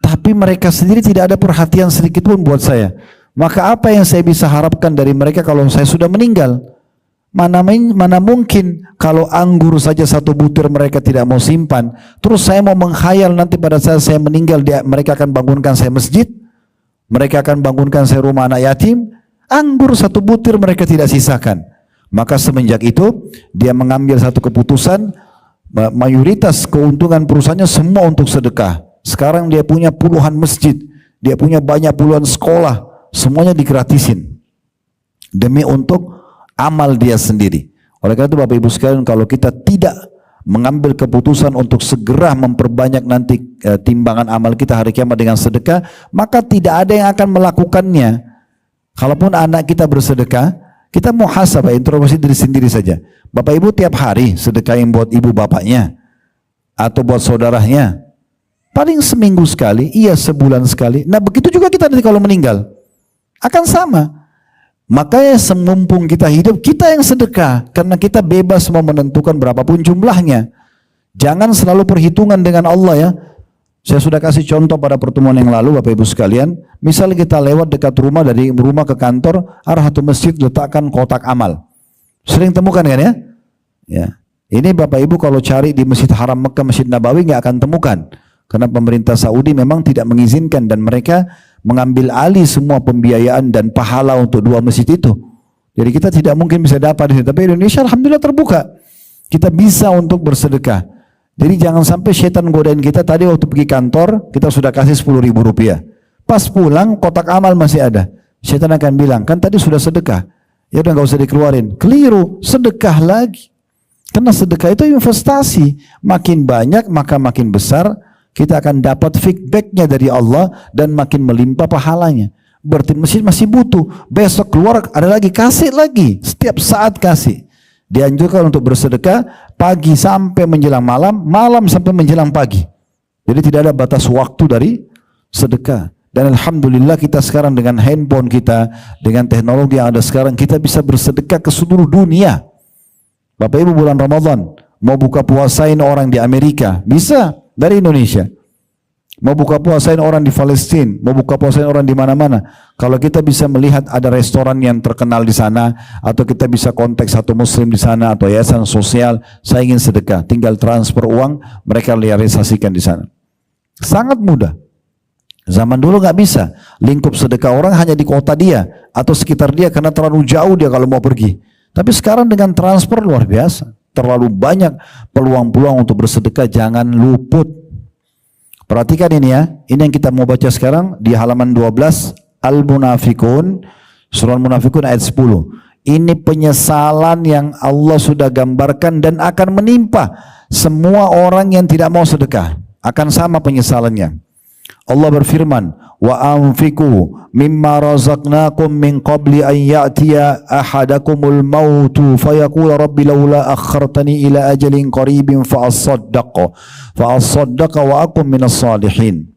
Tapi mereka sendiri tidak ada perhatian sedikit pun buat saya. Maka apa yang saya bisa harapkan dari mereka kalau saya sudah meninggal? Mana mungkin kalau anggur saja satu butir mereka tidak mau simpan, terus saya mau menghayal nanti pada saat saya meninggal mereka akan bangunkan saya masjid, mereka akan bangunkan saya rumah anak yatim. Anggur satu butir mereka tidak sisakan. Maka semenjak itu dia mengambil satu keputusan, mayoritas keuntungan perusahaannya semua untuk sedekah. Sekarang dia punya puluhan masjid, dia punya banyak puluhan sekolah, semuanya digratisin demi untuk amal dia sendiri. Oleh karena itu Bapak Ibu sekalian, kalau kita tidak mengambil keputusan untuk segera memperbanyak nanti timbangan amal kita hari kiamat dengan sedekah, maka tidak ada yang akan melakukannya. Kalaupun anak kita bersedekah, Kita muhasabah, introspeksi diri sendiri saja. Bapak ibu tiap hari sedekahin buat ibu bapaknya atau buat saudaranya. Paling seminggu sekali, iya sebulan sekali. Nah begitu juga kita nanti kalau meninggal. Akan sama. Makanya semumpung kita hidup, kita yang sedekah. Karena kita bebas mau menentukan berapapun jumlahnya. Jangan selalu perhitungan dengan Allah ya. Saya sudah kasih contoh pada pertemuan yang lalu Bapak Ibu sekalian. Misal kita lewat dekat rumah, dari rumah ke kantor, arah satu masjid letakkan kotak amal. Sering temukan kan ya? Ya. Ini Bapak Ibu kalau cari di Masjid Haram Mekah, Masjid Nabawi nggak akan temukan. Karena pemerintah Saudi memang tidak mengizinkan dan mereka mengambil alih semua pembiayaan dan pahala untuk dua masjid itu. Jadi kita tidak mungkin bisa dapat di sini. Tapi Indonesia alhamdulillah terbuka. Kita bisa untuk bersedekah. Jadi jangan sampai setan godain kita. Tadi waktu pergi kantor kita sudah kasih 10.000 rupiah. Pas pulang kotak amal masih ada. Setan akan bilang, kan tadi sudah sedekah. Ya udah nggak usah dikeluarin. Keliru, sedekah lagi. Karena sedekah itu investasi. Makin banyak maka makin besar kita akan dapat feedbacknya dari Allah dan makin melimpah pahalanya. Berarti masjid masih butuh. Besok keluar ada lagi, kasih lagi. Setiap saat kasih. Dianjurkan untuk bersedekah pagi sampai menjelang malam, malam sampai menjelang pagi. Jadi tidak ada batas waktu dari sedekah. Dan alhamdulillah kita sekarang dengan handphone kita, dengan teknologi yang ada sekarang, kita bisa bersedekah ke seluruh dunia. Bapak Ibu bulan Ramadan mau buka puasain orang di Amerika, bisa dari Indonesia. Mau buka puasain orang di Palestina, mau buka puasain orang di mana-mana. Kalau kita bisa melihat ada restoran yang terkenal di sana, atau kita bisa kontak satu muslim di sana, atau yayasan sosial, saya ingin sedekah, tinggal transfer uang, mereka realisasikan di sana. Sangat mudah. Zaman dulu nggak bisa. Lingkup sedekah orang hanya di kota dia, atau sekitar dia, karena terlalu jauh dia kalau mau pergi. Tapi sekarang dengan transfer luar biasa. Terlalu banyak peluang-peluang untuk bersedekah, jangan luput. Perhatikan ini ya, ini yang kita mau baca sekarang di halaman 12 Al-Munafikun, surah Al-Munafikun ayat 10. Ini penyesalan yang Allah sudah gambarkan dan akan menimpa semua orang yang tidak mau sedekah. Akan sama penyesalannya. Allah berfirman, wa anfiqu mimma razaqnakum min qabli an ya'tiya ahadakumul mautu fayaqula rabbi laula akhartani ila ajalin qaribin fa asaddaqa wa akum minas salihin.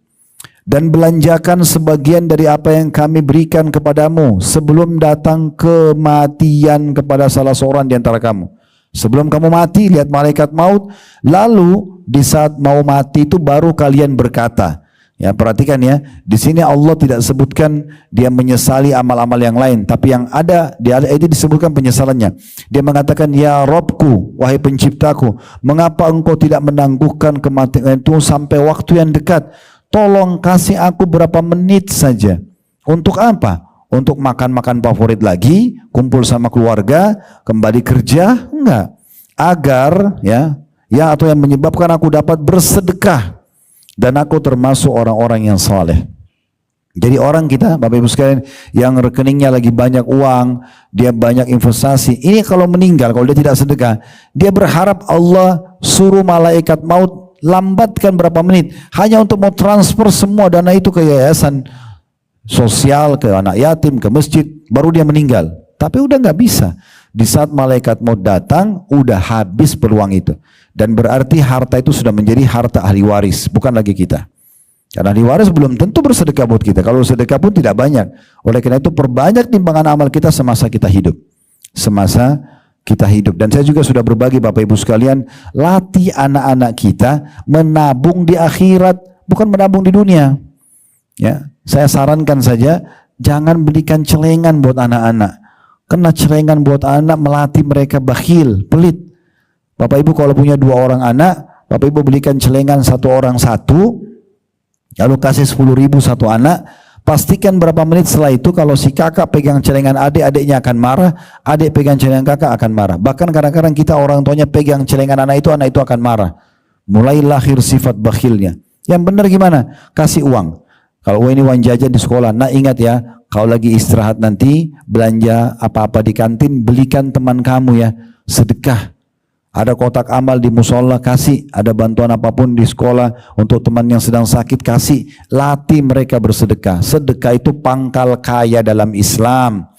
Dan belanjakan sebagian dari apa yang kami berikan kepadamu sebelum datang kematian kepada salah seorang di antara kamu. Sebelum kamu mati, lihat malaikat maut, lalu di saat mau mati itu baru kalian berkata. Ya, perhatikan ya, di sini Allah tidak sebutkan dia menyesali amal-amal yang lain, tapi yang ada di ayat ini disebutkan penyesalannya. Dia mengatakan, ya Robku, wahai penciptaku, mengapa engkau tidak menangguhkan kematian itu sampai waktu yang dekat? Tolong kasih aku berapa menit saja. Untuk apa? Untuk makan-makan favorit lagi, kumpul sama keluarga, kembali kerja? Enggak. Agar ya atau yang menyebabkan aku dapat bersedekah. Dan aku termasuk orang-orang yang saleh. Jadi orang kita, Bapak Ibu sekalian, yang rekeningnya lagi banyak uang, dia banyak investasi, ini kalau meninggal, kalau dia tidak sedekah, dia berharap Allah suruh malaikat maut lambatkan berapa menit, hanya untuk mau transfer semua dana itu ke yayasan sosial, ke anak yatim, ke masjid, baru dia meninggal. Tapi udah nggak bisa. Di saat malaikat mau datang, udah habis peluang itu. Dan berarti harta itu sudah menjadi harta ahli waris, bukan lagi kita. Karena ahli waris belum tentu bersedekah buat kita. Kalau sedekah pun tidak banyak. Oleh karena itu perbanyak timbangan amal kita semasa kita hidup. Semasa kita hidup. Dan saya juga sudah berbagi Bapak Ibu sekalian, latih anak-anak kita menabung di akhirat, bukan menabung di dunia. Ya, saya sarankan saja, jangan belikan celengan buat anak-anak. Karena celengan buat anak melatih mereka bakhil, pelit. Bapak Ibu kalau punya 2 orang anak, Bapak Ibu belikan celengan 1 orang 1, lalu kasih 10.000 satu anak, pastikan berapa menit setelah itu kalau si kakak pegang celengan adik, adiknya akan marah, adik pegang celengan kakak akan marah. Bahkan kadang-kadang kita orang tuanya pegang celengan anak itu akan marah. Mulai lahir sifat bakhilnya. Yang benar gimana? Kasih uang. Kalau ini uang jajan di sekolah, nah ingat ya, kalau lagi istirahat nanti belanja apa-apa di kantin, belikan teman kamu ya, sedekah. Ada kotak amal di musola, kasih. Ada bantuan apapun di sekolah untuk teman yang sedang sakit, kasih. Latih mereka bersedekah. Sedekah itu pangkal kaya dalam Islam.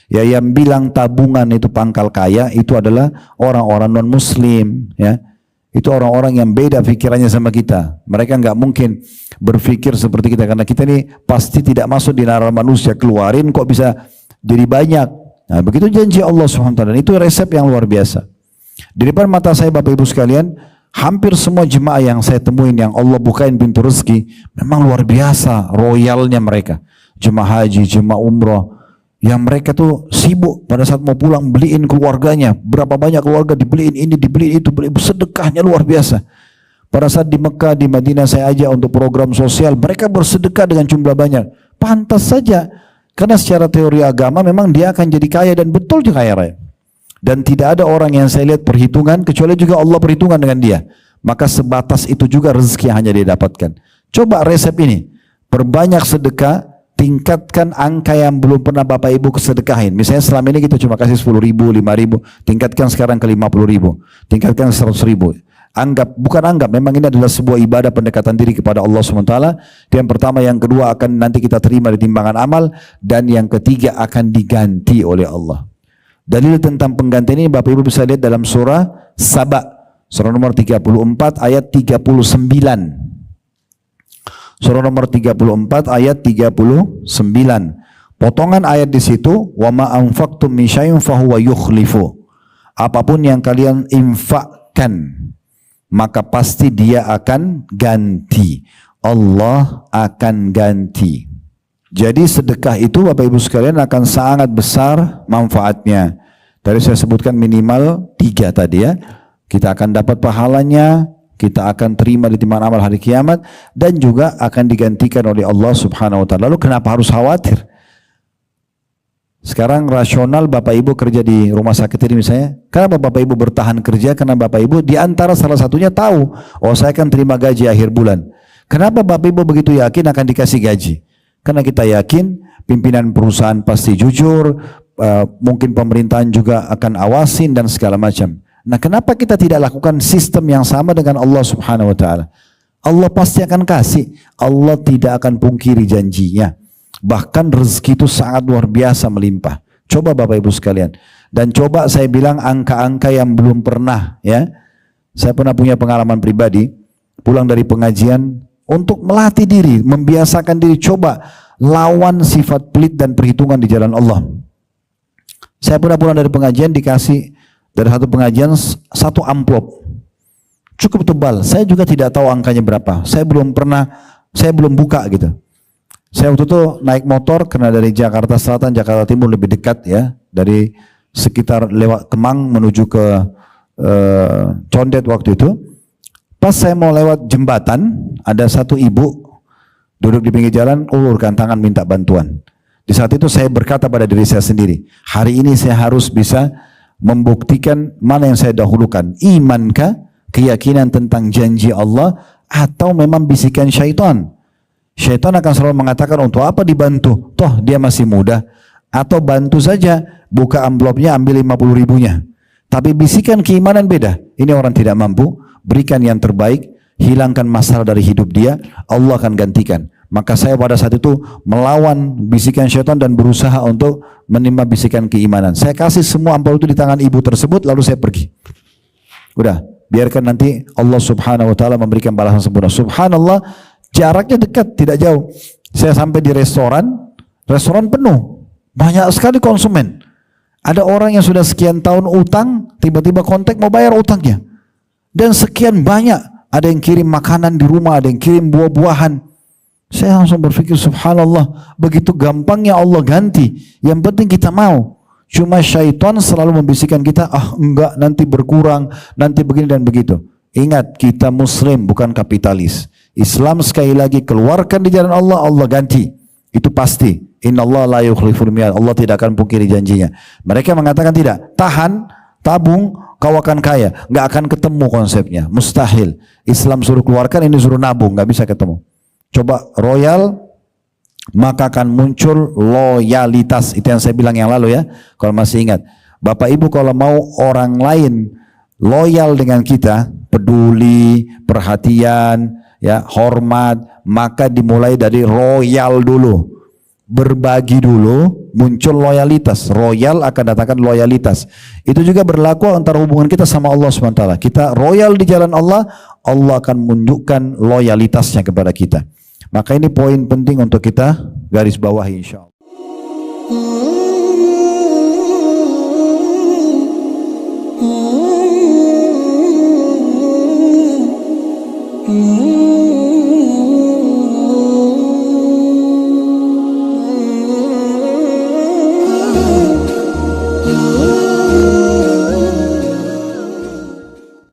Ya, yang bilang tabungan itu pangkal kaya itu adalah orang-orang non-muslim, ya. Itu orang-orang yang beda pikirannya sama kita. Mereka nggak mungkin berpikir seperti kita, karena kita ini pasti tidak masuk di nalar manusia, keluarin kok bisa jadi banyak. Nah, begitu janji Allah SWT, dan itu resep yang luar biasa. Di depan mata saya Bapak Ibu sekalian, hampir semua jemaah yang saya temuin yang Allah bukain pintu rezeki, memang luar biasa royalnya mereka. Jemaah haji, jemaah umroh, yang mereka tuh sibuk pada saat mau pulang beliin keluarganya, berapa banyak keluarga dibeliin ini, dibeliin itu, beliin, sedekahnya luar biasa. Pada saat di Mekah, di Madinah saya ajak untuk program sosial, mereka bersedekah dengan jumlah banyak. Pantas saja, karena secara teori agama memang dia akan jadi kaya, dan betul dia kaya raya. Dan tidak ada orang yang saya lihat perhitungan, kecuali juga Allah perhitungan dengan dia. Maka sebatas itu juga rezeki yang hanya dia dapatkan. Coba resep ini, perbanyak sedekah, tingkatkan angka yang belum pernah Bapak Ibu kesedekahin. Misalnya selama ini kita cuma kasih 10 ribu, 5 ribu, tingkatkan sekarang ke 50 ribu, tingkatkan 100 ribu. Memang ini adalah sebuah ibadah pendekatan diri kepada Allah SWT. Yang pertama, yang kedua akan nanti kita terima di timbangan amal, dan yang ketiga akan diganti oleh Allah. Dalil tentang penggantian ini Bapak Ibu bisa lihat dalam surah Saba, surah nomor 34 ayat 39. Surah nomor 34 ayat 39. Potongan ayat di situ, wa ma anfaqtum min syai'in fahuwa yukhlifu. Apapun yang kalian infakkan, maka pasti dia akan ganti. Allah akan ganti. Jadi sedekah itu Bapak Ibu sekalian akan sangat besar manfaatnya. Tadi saya sebutkan minimal 3 tadi ya. Kita akan dapat pahalanya, kita akan terima di timbangan amal hari kiamat, dan juga akan digantikan oleh Allah Subhanahu wa ta'ala. Lalu kenapa harus khawatir? Sekarang rasional Bapak Ibu kerja di rumah sakit ini misalnya, kenapa Bapak Ibu bertahan kerja? Karena Bapak Ibu di antara salah satunya tahu, oh saya akan terima gaji akhir bulan. Kenapa Bapak Ibu begitu yakin akan dikasih gaji? Karena kita yakin pimpinan perusahaan pasti jujur, mungkin pemerintahan juga akan awasin dan segala macam. Nah, kenapa kita tidak lakukan sistem yang sama dengan Allah Subhanahu wa ta'ala? Allah pasti akan kasih. Allah tidak akan pungkiri janjinya. Bahkan rezeki itu sangat luar biasa melimpah. Coba Bapak Ibu sekalian. Dan coba saya bilang angka-angka yang belum pernah, ya. Saya pernah punya pengalaman pribadi, pulang dari pengajian, untuk melatih diri, membiasakan diri, coba lawan sifat pelit dan perhitungan di jalan Allah. Saya pernah pulang dari pengajian, dikasih dari satu pengajian 1 amplop cukup tebal. Saya juga tidak tahu angkanya berapa. Saya belum buka gitu. Saya waktu itu naik motor karena dari Jakarta Selatan, Jakarta Timur lebih dekat ya, dari sekitar lewat Kemang menuju ke Condet waktu itu. Pas saya mau lewat jembatan, ada satu ibu duduk di pinggir jalan, ulurkan tangan minta bantuan. Di saat itu saya berkata pada diri saya sendiri, hari ini saya harus bisa membuktikan mana yang saya dahulukan, imankah, keyakinan tentang janji Allah, atau memang bisikan syaitan. Syaitan akan selalu mengatakan, untuk apa dibantu, toh dia masih muda, atau bantu saja, buka amplopnya ambil 50 ribunya. Tapi bisikan keimanan beda, ini orang tidak mampu, berikan yang terbaik, hilangkan masalah dari hidup dia, Allah akan gantikan. Maka saya pada saat itu melawan bisikan syaitan dan berusaha untuk menimba bisikan keimanan. Saya kasih semua amplop itu di tangan ibu tersebut, lalu saya pergi. Udah, biarkan nanti Allah Subhanahu wa ta'ala memberikan balasan sempurna. Subhanallah, jaraknya dekat, tidak jauh. Saya sampai di restoran penuh, banyak sekali konsumen. Ada orang yang sudah sekian tahun utang, tiba-tiba kontak mau bayar utangnya. Dan sekian banyak, ada yang kirim makanan di rumah, ada yang kirim buah-buahan. Saya langsung berpikir, subhanallah, begitu gampangnya Allah ganti. Yang penting kita mau. Cuma syaitan selalu membisikkan kita, enggak, nanti berkurang, nanti begini dan begitu. Ingat, kita muslim bukan kapitalis. Islam sekali lagi, keluarkan di jalan Allah, Allah ganti. Itu pasti. Innallaha la yukhliful mi'ad. Allah tidak akan pungkiri janjinya. Mereka mengatakan tidak. Tahan, tabung, kau akan kaya. Nggak akan ketemu konsepnya. Mustahil. Islam suruh keluarkan, ini suruh nabung, nggak bisa ketemu. Coba royal, maka akan muncul loyalitas. Itu yang saya bilang yang lalu ya. Kalau masih ingat, Bapak Ibu kalau mau orang lain loyal dengan kita, peduli, perhatian, ya, hormat, maka dimulai dari royal dulu, berbagi dulu, muncul loyalitas. Royal akan datangkan loyalitas. Itu juga berlaku antara hubungan kita sama Allah SWT. Kita royal di jalan Allah, Allah akan menunjukkan loyalitasnya kepada kita. Maka ini poin penting untuk kita garis bawahi insya Allah.